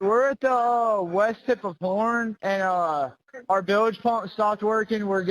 We're at the west tip of Horn, and our bilge pump stopped working. We're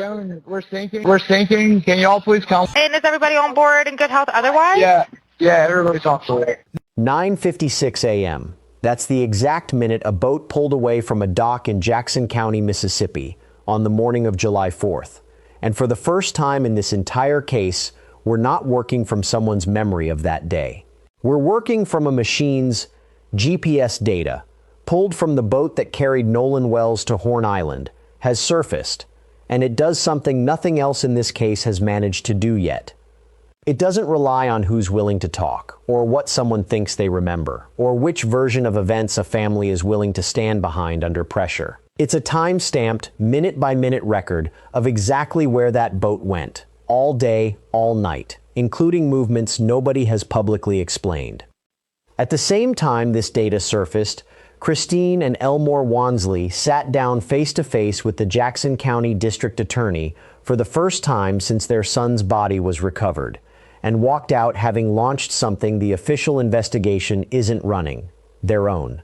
sinking. We're sinking. Can y'all please come? And is everybody on board in good health otherwise? Yeah, everybody's on board. 9:56 a.m. That's the exact minute a boat pulled away from a dock in Jackson County, Mississippi, on the morning of July 4th. And for the first time in this entire case, we're not working from someone's memory of that day. We're working from a machine's GPS data, pulled from the boat that carried Nolan Wells to Horn Island, has surfaced, and it does something nothing else in this case has managed to do yet. It doesn't rely on who's willing to talk, or what someone thinks they remember, or which version of events a family is willing to stand behind under pressure. It's a time-stamped, minute-by-minute record of exactly where that boat went, all day, all night, including movements nobody has publicly explained. At the same time this data surfaced, Christine and Elmore Wansley sat down face-to-face with the Jackson County District Attorney for the first time since their son's body was recovered, and walked out having launched something the official investigation isn't running, their own.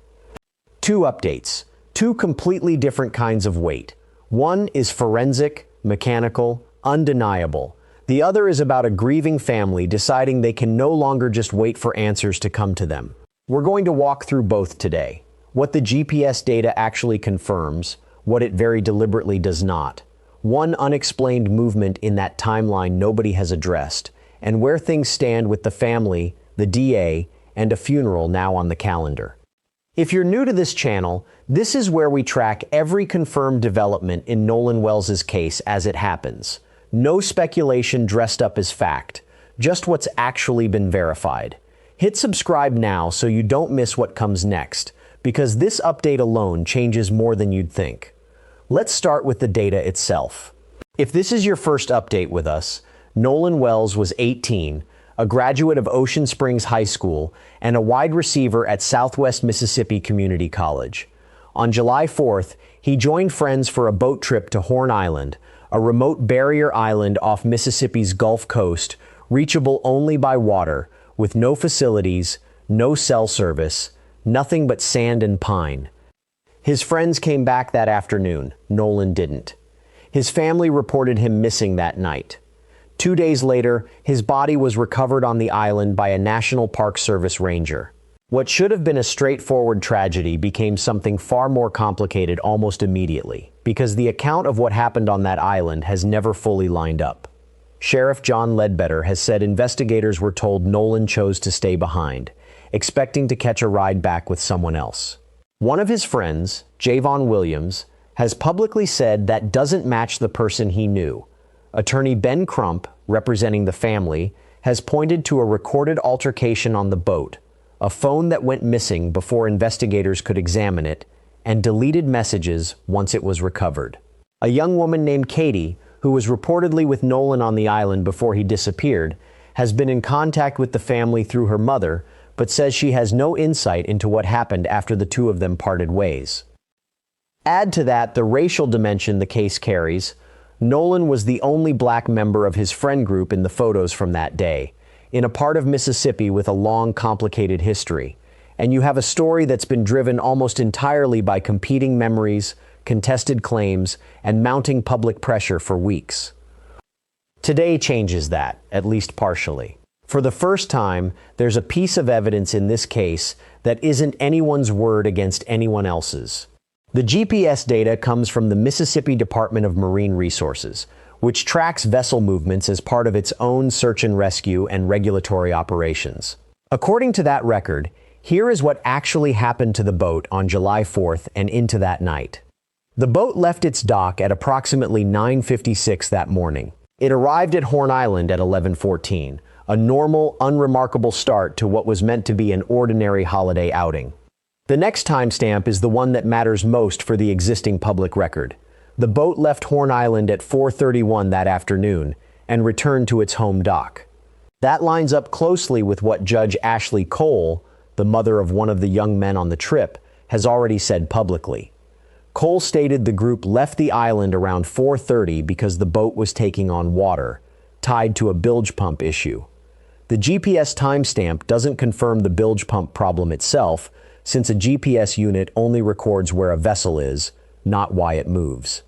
Two updates, two completely different kinds of weight. One is forensic, mechanical, undeniable. The other is about a grieving family deciding they can no longer just wait for answers to come to them. We're going to walk through both today. What the GPS data actually confirms, what it very deliberately does not. One unexplained movement in that timeline nobody has addressed, and where things stand with the family, the DA, and a funeral now on the calendar. If you're new to this channel, this is where we track every confirmed development in Nolan Wells' case as it happens. No speculation dressed up as fact, just what's actually been verified. Hit subscribe now so you don't miss what comes next, because this update alone changes more than you'd think. Let's start with the data itself. If this is your first update with us, Nolan Wells was 18, a graduate of Ocean Springs High School, and a wide receiver at Southwest Mississippi Community College. On July 4th, he joined friends for a boat trip to Horn Island, a remote barrier island off Mississippi's Gulf Coast, reachable only by water, with no facilities, no cell service, nothing but sand and pine. His friends came back that afternoon. Nolan didn't. His family reported him missing that night. 2 days later, his body was recovered on the island by a National Park Service ranger. What should have been a straightforward tragedy became something far more complicated almost immediately, because the account of what happened on that island has never fully lined up. Sheriff John Ledbetter has said investigators were told Nolan chose to stay behind, expecting to catch a ride back with someone else. One of his friends, Javon Williams, has publicly said that doesn't match the person he knew. Attorney Ben Crump, representing the family, has pointed to a recorded altercation on the boat, a phone that went missing before investigators could examine it, and deleted messages once it was recovered. A young woman named Katie, who was reportedly with Nolan on the island before he disappeared, has been in contact with the family through her mother, but says she has no insight into what happened after the two of them parted ways. Add to that the racial dimension the case carries. Nolan was the only black member of his friend group in the photos from that day, in a part of Mississippi with a long, complicated history. And you have a story that's been driven almost entirely by competing memories, contested claims, and mounting public pressure for weeks. Today changes that, at least partially. For the first time, there's a piece of evidence in this case that isn't anyone's word against anyone else's. The GPS data comes from the Mississippi Department of Marine Resources, which tracks vessel movements as part of its own search and rescue and regulatory operations. According to that record, here is what actually happened to the boat on July 4th and into that night. The boat left its dock at approximately 9:56 that morning. It arrived at Horn Island at 11:14, a normal, unremarkable start to what was meant to be an ordinary holiday outing. The next timestamp is the one that matters most for the existing public record. The boat left Horn Island at 4:31 that afternoon and returned to its home dock. That lines up closely with what Judge Ashley Cole, the mother of one of the young men on the trip, has already said publicly. Cole stated the group left the island around 4:30 because the boat was taking on water, tied to a bilge pump issue. The GPS timestamp doesn't confirm the bilge pump problem itself, since a GPS unit only records where a vessel is, not why it moves.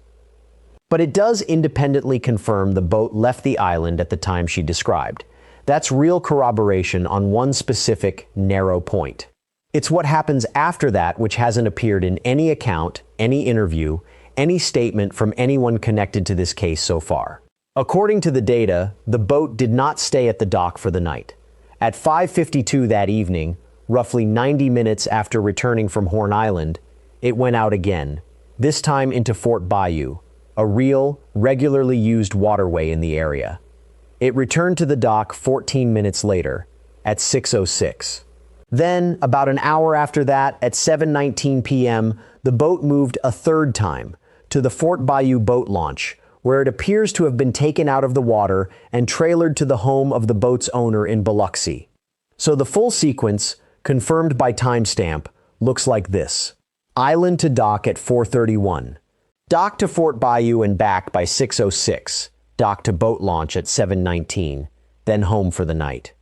But it does independently confirm the boat left the island at the time she described. That's real corroboration on one specific, narrow point. It's what happens after that which hasn't appeared in any account, any interview, any statement from anyone connected to this case so far. According to the data, the boat did not stay at the dock for the night. At 5:52 that evening, roughly 90 minutes after returning from Horn Island, it went out again, this time into Fort Bayou, a real, regularly used waterway in the area. It returned to the dock 14 minutes later, at 6:06. Then, about an hour after that, at 7:19 p.m., the boat moved a third time to the Fort Bayou boat launch, where it appears to have been taken out of the water and trailered to the home of the boat's owner in Biloxi. So the full sequence, confirmed by timestamp, looks like this. Island to dock at 4:31. Dock to Fort Bayou and back by 6:06. Dock to boat launch at 7:19. Then home for the night.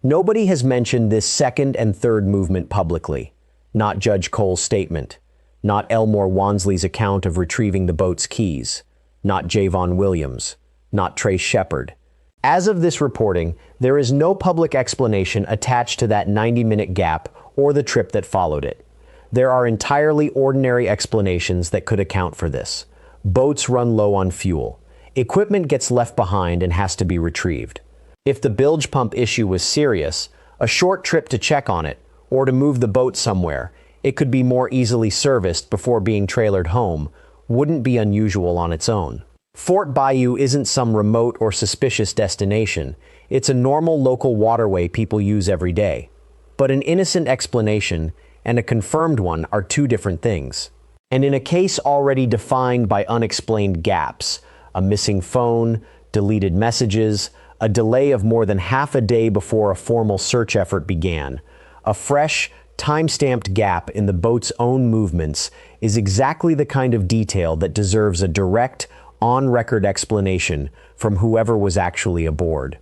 Nobody has mentioned this second and third movement publicly. Not Judge Cole's statement. Not Elmore Wansley's account of retrieving the boat's keys. Not Javon Williams. Not Trace Shepard. As of this reporting, there is no public explanation attached to that 90-minute gap or the trip that followed it. There are entirely ordinary explanations that could account for this. Boats run low on fuel. Equipment gets left behind and has to be retrieved. If the bilge pump issue was serious, a short trip to check on it, or to move the boat somewhere, it could be more easily serviced before being trailered home, wouldn't be unusual on its own. Fort Bayou isn't some remote or suspicious destination. It's a normal local waterway people use every day. But an innocent explanation and a confirmed one are two different things. And in a case already defined by unexplained gaps, a missing phone, deleted messages, a delay of more than half a day before a formal search effort began, a fresh, time-stamped gap in the boat's own movements is exactly the kind of detail that deserves a direct, on-record explanation from whoever was actually aboard.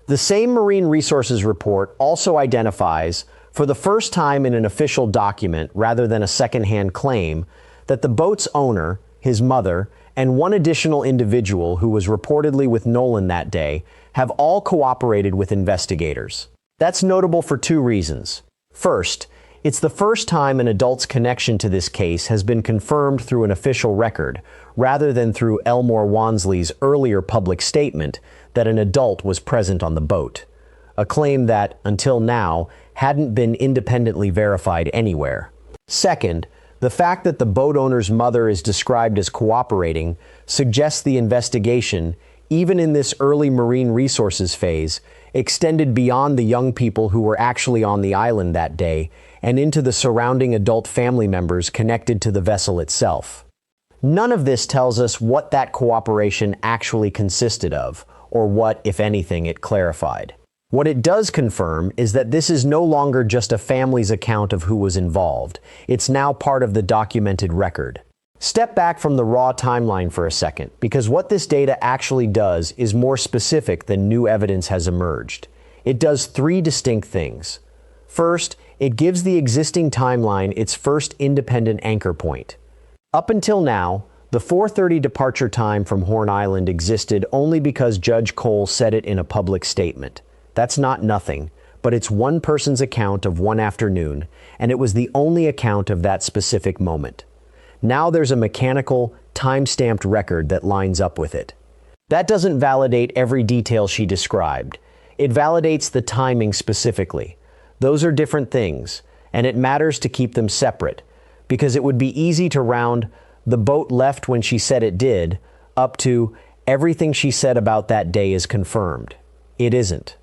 The same Marine Resources report also identifies, for the first time in an official document rather than a second-hand claim, that the boat's owner, his mother, and one additional individual who was reportedly with Nolan that day have all cooperated with investigators. That's notable for two reasons. First, it's the first time an adult's connection to this case has been confirmed through an official record, rather than through Elmore Wansley's earlier public statement that an adult was present on the boat, a claim that, until now, hadn't been independently verified anywhere. Second, the fact that the boat owner's mother is described as cooperating suggests the investigation, even in this early Marine Resources phase, extended beyond the young people who were actually on the island that day and into the surrounding adult family members connected to the vessel itself. None of this tells us what that cooperation actually consisted of, or what, if anything, it clarified. What it does confirm is that this is no longer just a family's account of who was involved. It's now part of the documented record. Step back from the raw timeline for a second, because what this data actually does is more specific than new evidence has emerged. It does three distinct things. First, it gives the existing timeline its first independent anchor point. Up until now, the 4:30 departure time from Horn Island existed only because Judge Cole said it in a public statement. That's not nothing, but it's one person's account of one afternoon, and it was the only account of that specific moment. Now there's a mechanical, time-stamped record that lines up with it. That doesn't validate every detail she described. It validates the timing specifically. Those are different things, and it matters to keep them separate, because it would be easy to round "the boat left when she said it did" up to "everything she said about that day is confirmed." It isn't.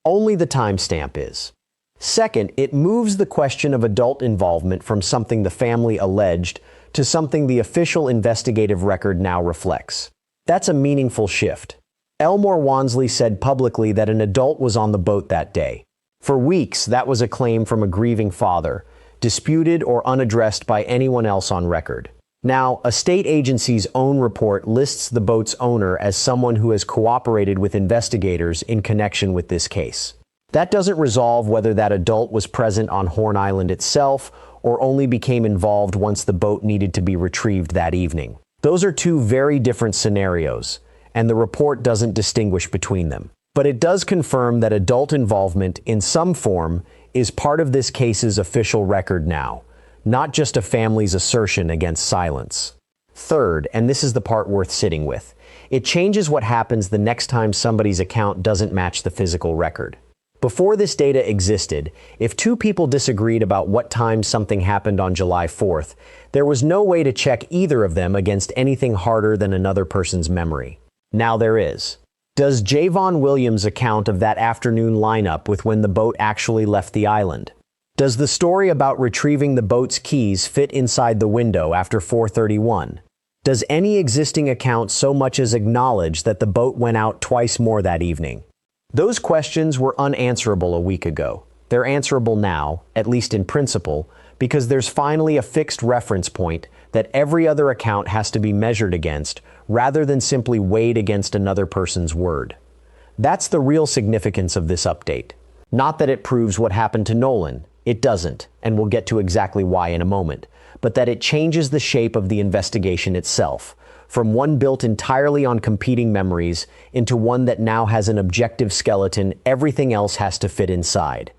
Only the timestamp is. Second, it moves the question of adult involvement from something the family alleged to something the official investigative record now reflects. That's a meaningful shift. Elmore Wansley said publicly that an adult was on the boat that day. For weeks, that was a claim from a grieving father, disputed or unaddressed by anyone else on record. Now, a state agency's own report lists the boat's owner as someone who has cooperated with investigators in connection with this case. That doesn't resolve whether that adult was present on Horn Island itself or only became involved once the boat needed to be retrieved that evening. Those are two very different scenarios, and the report doesn't distinguish between them. But it does confirm that adult involvement in some form is part of this case's official record now, not just a family's assertion against silence. Third, and this is the part worth sitting with, it changes what happens the next time somebody's account doesn't match the physical record. Before this data existed, if two people disagreed about what time something happened on July 4th, there was no way to check either of them against anything harder than another person's memory. Now there is. Does Javon Williams' account of that afternoon line up with when the boat actually left the island? Does the story about retrieving the boat's keys fit inside the window after 4:31? Does any existing account so much as acknowledge that the boat went out twice more that evening? Those questions were unanswerable a week ago. They're answerable now, at least in principle, because there's finally a fixed reference point that every other account has to be measured against, rather than simply weighed against another person's word. That's the real significance of this update. Not that it proves what happened to Nolan. It doesn't, and we'll get to exactly why in a moment, but that it changes the shape of the investigation itself, from one built entirely on competing memories into one that now has an objective skeleton everything else has to fit inside.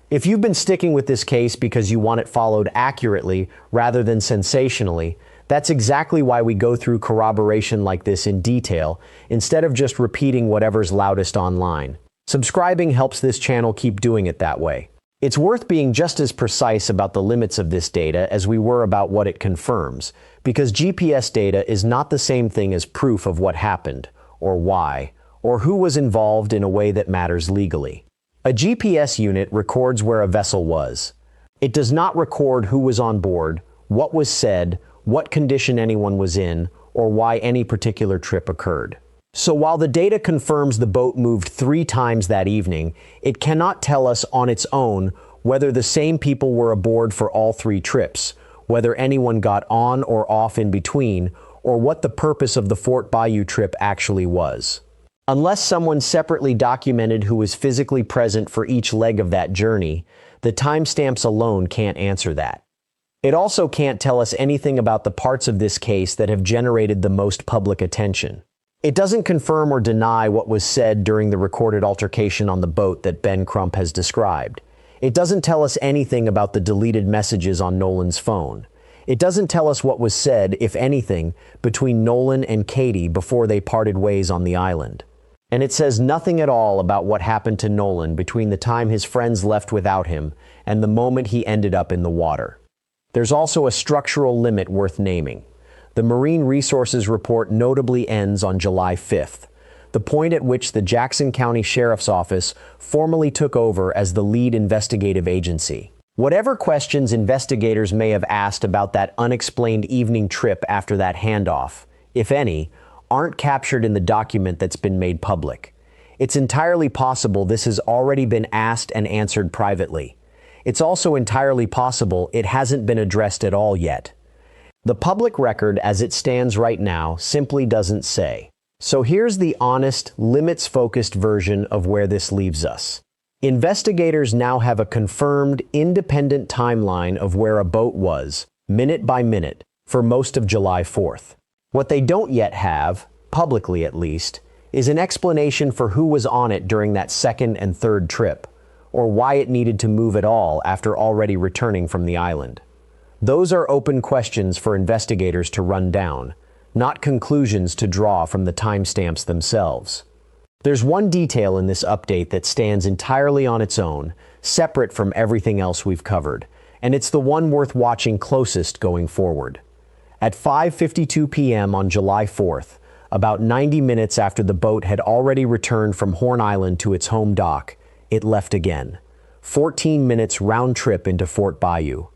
If you've been sticking with this case because you want it followed accurately rather than sensationally, that's exactly why we go through corroboration like this in detail, instead of just repeating whatever's loudest online. Subscribing helps this channel keep doing it that way. It's worth being just as precise about the limits of this data as we were about what it confirms, because GPS data is not the same thing as proof of what happened, or why, or who was involved in a way that matters legally. A GPS unit records where a vessel was. It does not record who was on board, what was said, what condition anyone was in, or why any particular trip occurred. So while the data confirms the boat moved 3 times that evening, it cannot tell us on its own whether the same people were aboard for all 3 trips, whether anyone got on or off in between, or what the purpose of the Fort Bayou trip actually was. Unless someone separately documented who was physically present for each leg of that journey, the timestamps alone can't answer that. It also can't tell us anything about the parts of this case that have generated the most public attention. It doesn't confirm or deny what was said during the recorded altercation on the boat that Ben Crump has described. It doesn't tell us anything about the deleted messages on Nolan's phone. It doesn't tell us what was said, if anything, between Nolan and Katie before they parted ways on the island. And it says nothing at all about what happened to Nolan between the time his friends left without him and the moment he ended up in the water. There's also a structural limit worth naming. The Marine Resources Report notably ends on July 5th, the point at which the Jackson County Sheriff's Office formally took over as the lead investigative agency. Whatever questions investigators may have asked about that unexplained evening trip after that handoff, if any, aren't captured in the document that's been made public. It's entirely possible this has already been asked and answered privately. It's also entirely possible it hasn't been addressed at all yet. The public record as it stands right now simply doesn't say. So here's the honest, limits-focused version of where this leaves us. Investigators now have a confirmed, independent timeline of where a boat was, minute by minute, for most of July 4th. What they don't yet have, publicly at least, is an explanation for who was on it during that second and third trip, or why it needed to move at all after already returning from the island. Those are open questions for investigators to run down, not conclusions to draw from the timestamps themselves. There's one detail in this update that stands entirely on its own, separate from everything else we've covered, and it's the one worth watching closest going forward. At 5:52 p.m. on July 4th, about 90 minutes after the boat had already returned from Horn Island to its home dock, it left again. 14 minutes round trip into Fort Bayou.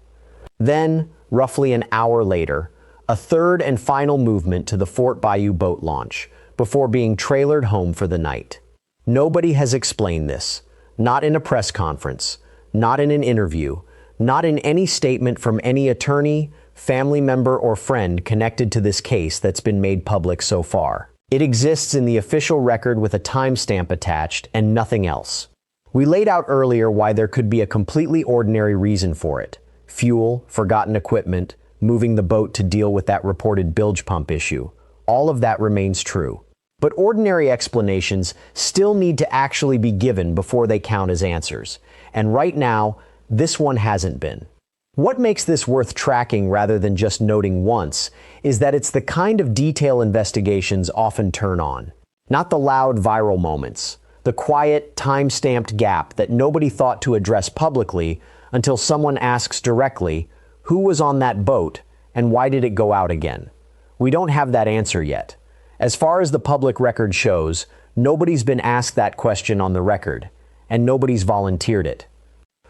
Then, roughly an hour later, a third and final movement to the Fort Bayou boat launch, before being trailered home for the night. Nobody has explained this, not in a press conference, not in an interview, not in any statement from any attorney, family member, or friend connected to this case that's been made public so far. It exists in the official record with a timestamp attached and nothing else. We laid out earlier why there could be a completely ordinary reason for it. fuel, forgotten equipment, moving the boat to deal with that reported bilge pump issue. All of that remains true. But ordinary explanations still need to actually be given before they count as answers. And right now, this one hasn't been. What makes this worth tracking rather than just noting once is that it's the kind of detail investigations often turn on. Not the loud viral moments, the quiet, time-stamped gap that nobody thought to address publicly until someone asks directly, who was on that boat and why did it go out again? We don't have that answer yet. As far as the public record shows, nobody's been asked that question on the record, and nobody's volunteered it.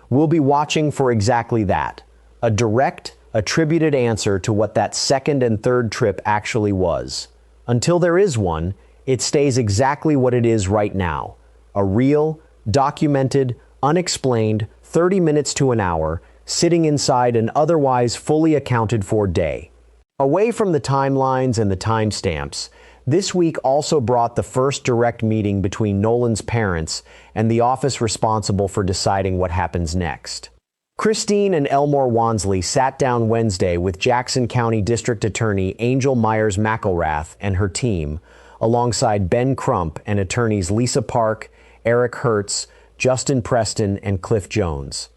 We'll be watching for exactly that, a direct, attributed answer to what that second and third trip actually was. Until there is one, it stays exactly what it is right now, a real, documented, unexplained 30 minutes to an hour sitting inside an otherwise fully accounted for day. Away from the timelines and the timestamps, this week also brought the first direct meeting between Nolan's parents and the office responsible for deciding what happens next. Christine and Elmore Wansley sat down Wednesday with Jackson County District Attorney Angel Myers McElrath and her team, alongside Ben Crump and attorneys Lisa Park, Eric Hertz, Justin Preston, and Cliff Jones.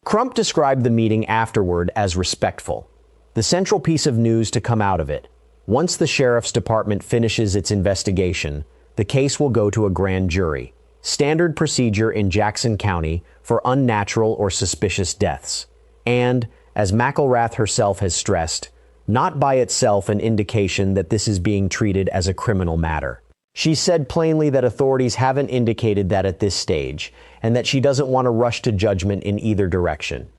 Crump described the meeting afterward as respectful. The central piece of news to come out of it: once the Sheriff's Department finishes its investigation, the case will go to a grand jury, standard procedure in Jackson County for unnatural or suspicious deaths. And, as McElrath herself has stressed, not by itself an indication that this is being treated as a criminal matter. She said plainly that authorities haven't indicated that at this stage, and that she doesn't want to rush to judgment in either direction.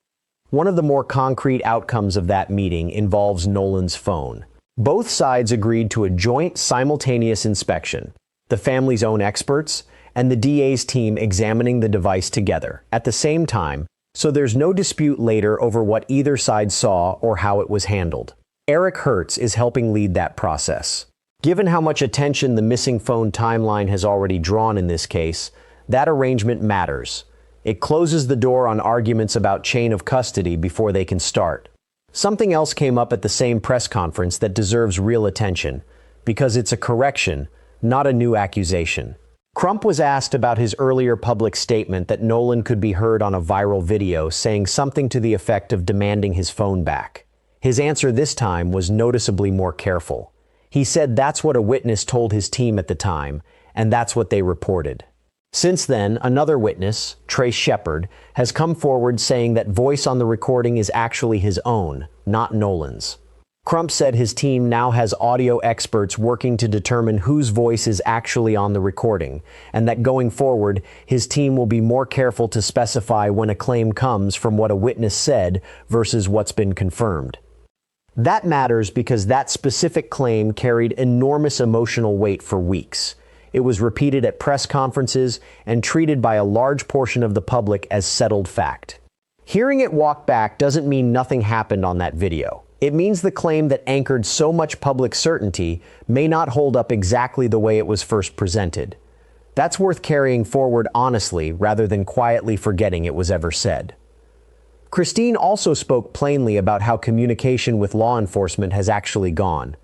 One of the more concrete outcomes of that meeting involves Nolan's phone. Both sides agreed to a joint simultaneous inspection, the family's own experts and the DA's team examining the device together at the same time, so there's no dispute later over what either side saw or how it was handled. Eric Hertz is helping lead that process. Given how much attention the missing phone timeline has already drawn in this case, that arrangement matters. It closes the door on arguments about chain of custody before they can start. Something else came up at the same press conference that deserves real attention, because it's a correction, not a new accusation. Crump was asked about his earlier public statement that Nolan could be heard on a viral video saying something to the effect of demanding his phone back. His answer this time was noticeably more careful. He said that's what a witness told his team at the time, and that's what they reported. Since then, another witness, Trace Shepard, has come forward saying that voice on the recording is actually his own, not Nolan's. Crump said his team now has audio experts working to determine whose voice is actually on the recording, and that going forward, his team will be more careful to specify when a claim comes from what a witness said versus what's been confirmed. That matters because that specific claim carried enormous emotional weight for weeks. It was repeated at press conferences and treated by a large portion of the public as settled fact. Hearing it walk back doesn't mean nothing happened on that video. It means the claim that anchored so much public certainty may not hold up exactly the way it was first presented. That's worth carrying forward honestly rather than quietly forgetting it was ever said. Christine also spoke plainly about how communication with law enforcement has actually gone.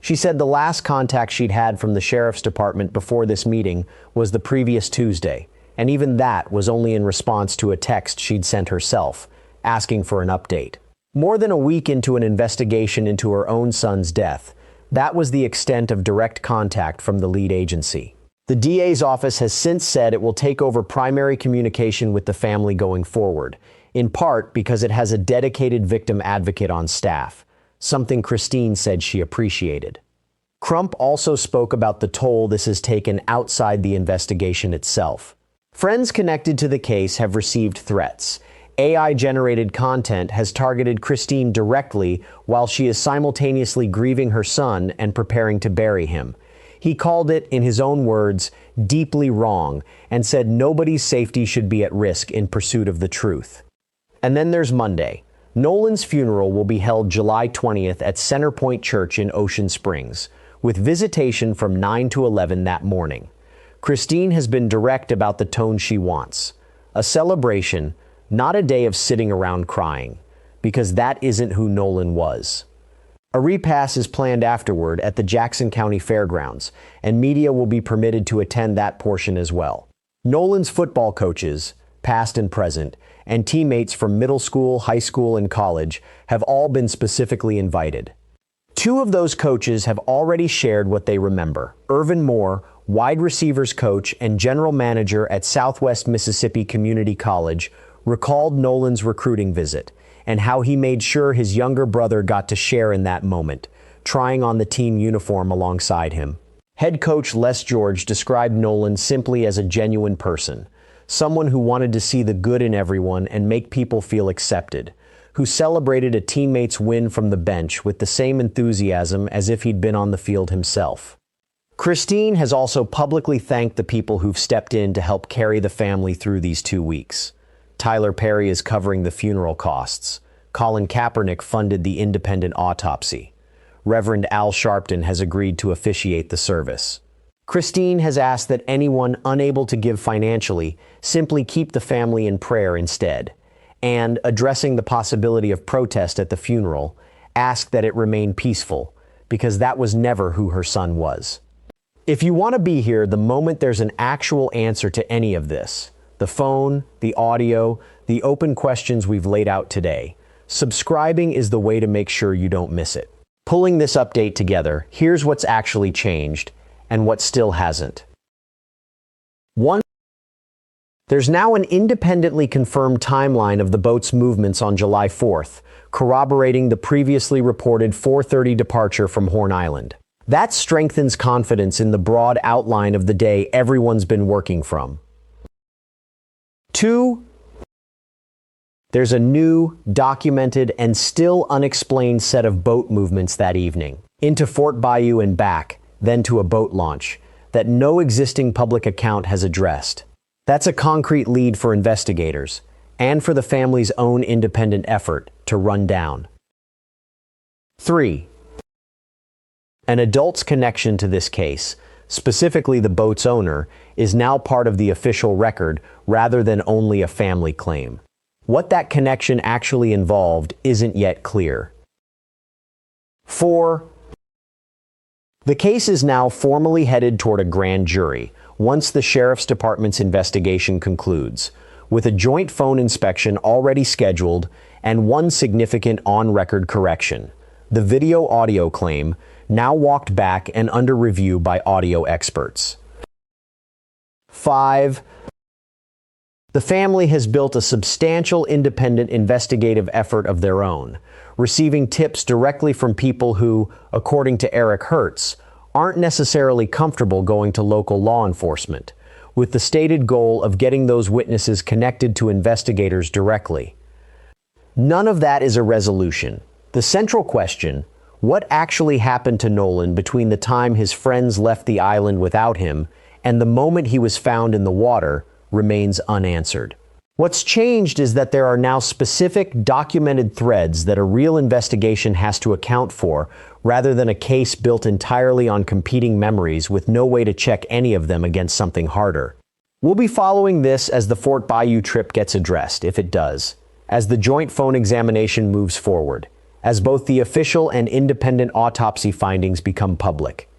She said the last contact she'd had from the Sheriff's Department before this meeting was the previous Tuesday, and even that was only in response to a text she'd sent herself, asking for an update. More than a week into an investigation into her own son's death, that was the extent of direct contact from the lead agency. The DA's office has since said it will take over primary communication with the family going forward, in part because it has a dedicated victim advocate on staff, something Christine said she appreciated. Crump also spoke about the toll this has taken outside the investigation itself. Friends connected to the case have received threats. AI-generated content has targeted Christine directly while she is simultaneously grieving her son and preparing to bury him. He called it, in his own words, deeply wrong, and said nobody's safety should be at risk in pursuit of the truth. And then there's Monday. Nolan's funeral will be held July 20th at Centerpoint Church in Ocean Springs, with visitation from 9 to 11 that morning. Christine has been direct about the tone she wants. A celebration, not a day of sitting around crying. because that isn't who Nolan was. A repass is planned afterward at the Jackson County Fairgrounds, and media will be permitted to attend that portion as well. Nolan's football coaches, past and present, and teammates from middle school, high school, and college have all been specifically invited. Two of those coaches have already shared what they remember. Irvin Moore, wide receivers coach and general manager at Southwest Mississippi Community College, recalled Nolan's recruiting visit and how he made sure his younger brother got to share in that moment, trying on the team uniform alongside him. Head coach Les George described Nolan simply as a genuine person, someone who wanted to see the good in everyone and make people feel accepted, who celebrated a teammate's win from the bench with the same enthusiasm as if he'd been on the field himself. Christine has also publicly thanked the people who've stepped in to help carry the family through these 2 weeks. Tyler Perry is covering the funeral costs. Colin Kaepernick funded the independent autopsy. Reverend Al Sharpton has agreed to officiate the service. Christine has asked that anyone unable to give financially simply keep the family in prayer instead, and, addressing the possibility of protest at the funeral, asked that it remain peaceful, because that was never who her son was. If you want to be here the moment there's an actual answer to any of this, the phone, the audio, the open questions we've laid out today, subscribing is the way to make sure you don't miss it. Pulling this update together, here's what's actually changed and what still hasn't. 1. There's now an independently confirmed timeline of the boat's movements on July 4th, corroborating the previously reported 4:30 departure from Horn Island. That strengthens confidence in the broad outline of the day everyone's been working from. 2. There's a new, documented, and still unexplained set of boat movements that evening, into Fort Bayou and back, then to a boat launch, that no existing public account has addressed. That's a concrete lead for investigators, and for the family's own independent effort to run down. 3. An adult's connection to this case, specifically the boat's owner, is now part of the official record rather than only a family claim. What that connection actually involved isn't yet clear. 4. The case is now formally headed toward a grand jury once the Sheriff's Department's investigation concludes, with a joint phone inspection already scheduled and one significant on-record correction: the video-audio claim, now walked back and under review by audio experts. 5. The family has built a substantial independent investigative effort of their own, receiving tips directly from people who, according to Eric Hertz, aren't necessarily comfortable going to local law enforcement, with the stated goal of getting those witnesses connected to investigators directly. None of that is a resolution. The central question, what actually happened to Nolan between the time his friends left the island without him and the moment he was found in the water, remains unanswered. What's changed is that there are now specific documented threads that a real investigation has to account for, rather than a case built entirely on competing memories with no way to check any of them against something harder. We'll be following this as the Fort Bayou trip gets addressed, if it does, as the joint phone examination moves forward, as both the official and independent autopsy findings become public,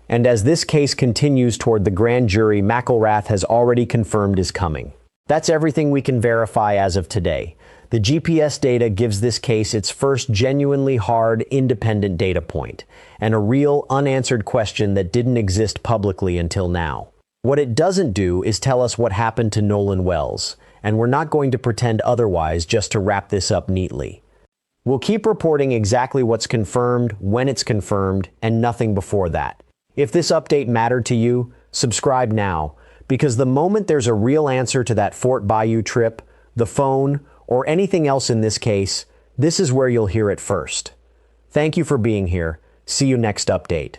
and as this case continues toward the grand jury McElrath has already confirmed is coming. That's everything we can verify as of today. The GPS data gives this case its first genuinely hard, independent data point, and a real, unanswered question that didn't exist publicly until now. What it doesn't do is tell us what happened to Nolan Wells, and we're not going to pretend otherwise just to wrap this up neatly. We'll keep reporting exactly what's confirmed, when it's confirmed, and nothing before that. If this update mattered to you, subscribe now, because the moment there's a real answer to that Fort Bayou trip, the phone, or anything else in this case, this is where you'll hear it first. Thank you for being here. See you next update.